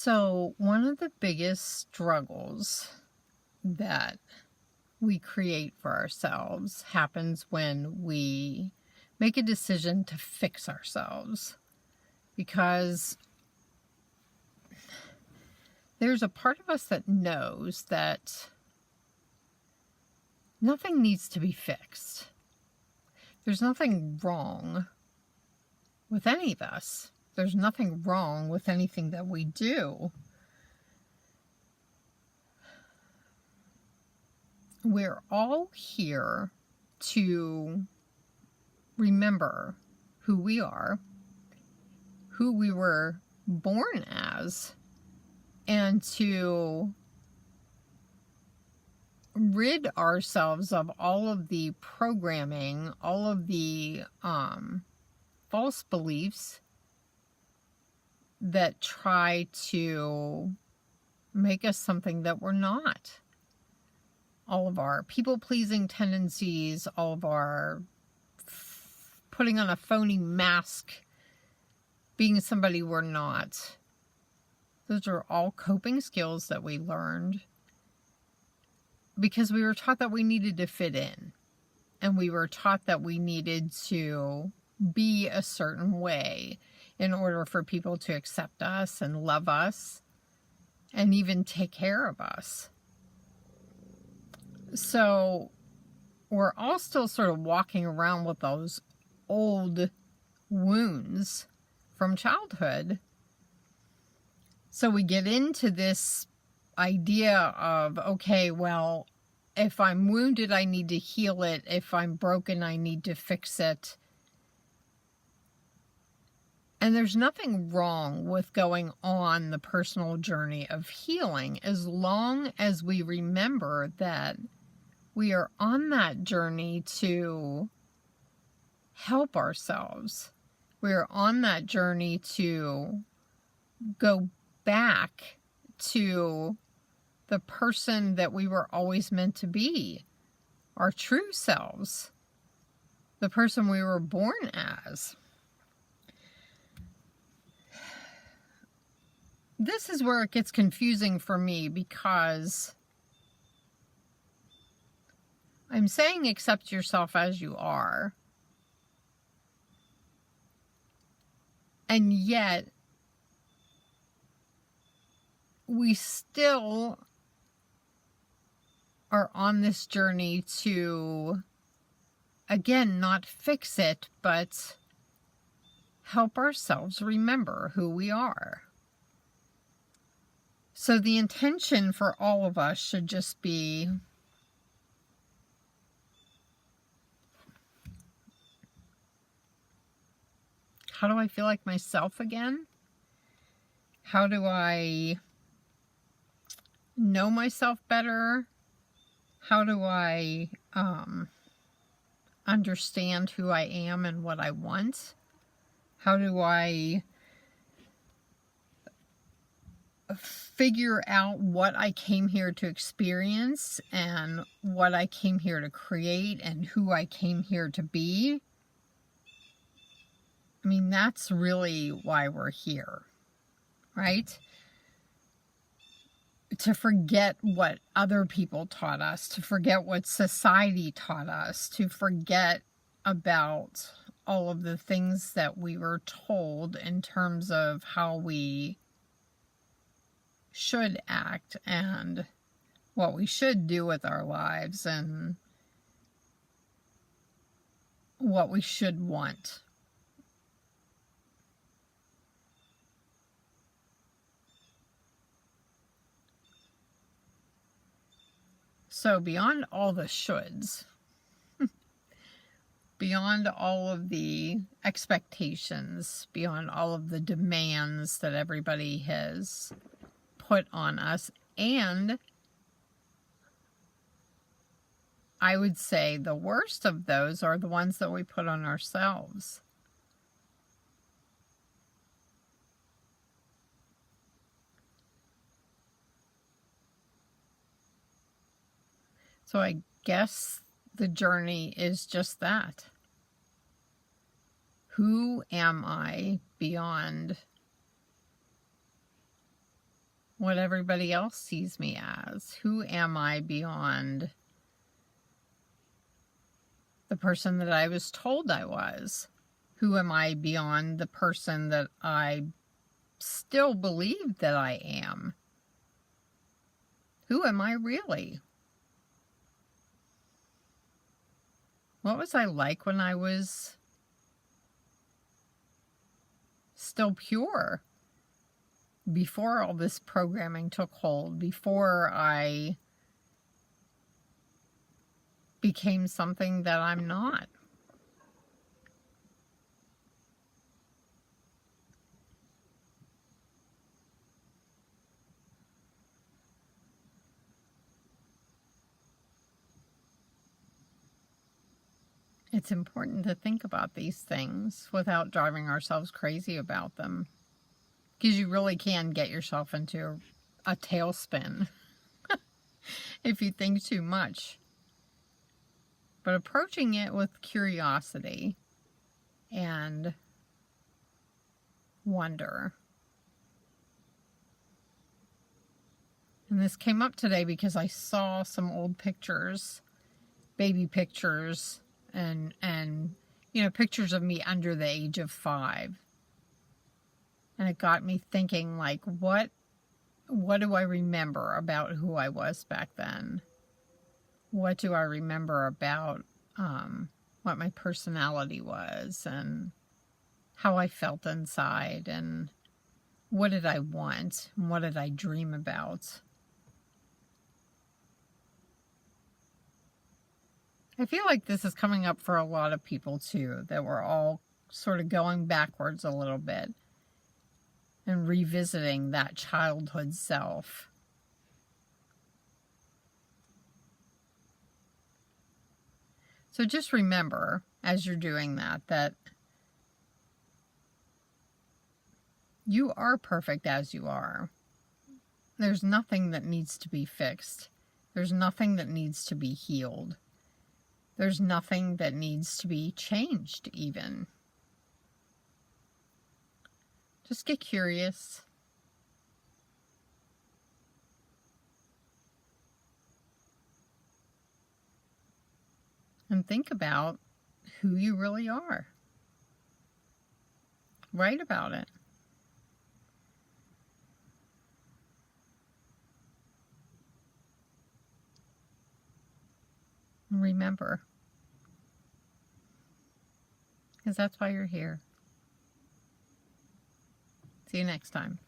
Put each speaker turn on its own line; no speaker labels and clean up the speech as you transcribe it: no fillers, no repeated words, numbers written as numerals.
So, one of the biggest struggles that we create for ourselves happens when we make a decision to fix ourselves. Because there's a part of us that knows that nothing needs to be fixed. There's nothing wrong with any of us. There's nothing wrong with anything that we do. We're all here to remember who we are, who we were born as, and to rid ourselves of all of the programming, all of the false beliefs that try to make us something that we're not. All of our people-pleasing tendencies, all of our putting on a phony mask, being somebody we're not. Those are all coping skills that we learned because we were taught that we needed to fit in. And we were taught that we needed to be a certain way in order for people to accept us and love us and even take care of us. So we're all still sort of walking around with those old wounds from childhood. So we get into this idea of, okay, well, if I'm wounded, I need to heal it. If I'm broken, I need to fix it. And there's nothing wrong with going on the personal journey of healing as long as we remember that we are on that journey to help ourselves. We are on that journey to go back to the person that we were always meant to be, our true selves, the person we were born as. This is where it gets confusing for me because I'm saying accept yourself as you are, and yet we still are on this journey to, again, not fix it, but help ourselves remember who we are. So the intention for all of us should just be how do I feel like myself again? How do I know myself better? How do I understand who I am and what I want? How do I figure out what I came here to experience and what I came here to create and who I came here to be? I mean, that's really why we're here, right? To forget what other people taught us, to forget what society taught us, to forget about all of the things that we were told in terms of how we should act and what we should do with our lives and what we should want. So beyond all the shoulds, beyond all of the expectations, beyond all of the demands that everybody has put on us, and I would say the worst of those are the ones that we put on ourselves. So I guess the journey is just that. Who am I beyond what everybody else sees me as. Who am I beyond the person that I was told I was? Who am I beyond the person that I still believe that I am? Who am I really? What was I like when I was still pure? Before all this programming took hold, before I became something that I'm not. It's important to think about these things without driving ourselves crazy about them, because you really can get yourself into a tailspin if you think too much. But approaching it with curiosity and wonder. And this came up today because I saw some old pictures, baby pictures, and you know, pictures of me under the age of 5. And it got me thinking, like, what do I remember about who I was back then? What do I remember about what my personality was and how I felt inside, and what did I want and what did I dream about? I feel like this is coming up for a lot of people too, that we're all sort of going backwards a little bit and revisiting that childhood self. So just remember, as you're doing that, that you are perfect as you are. There's nothing that needs to be fixed. There's nothing that needs to be healed. There's nothing that needs to be changed, even. Just get curious. And think about who you really are. Write about it. And remember, because that's why you're here. See you next time.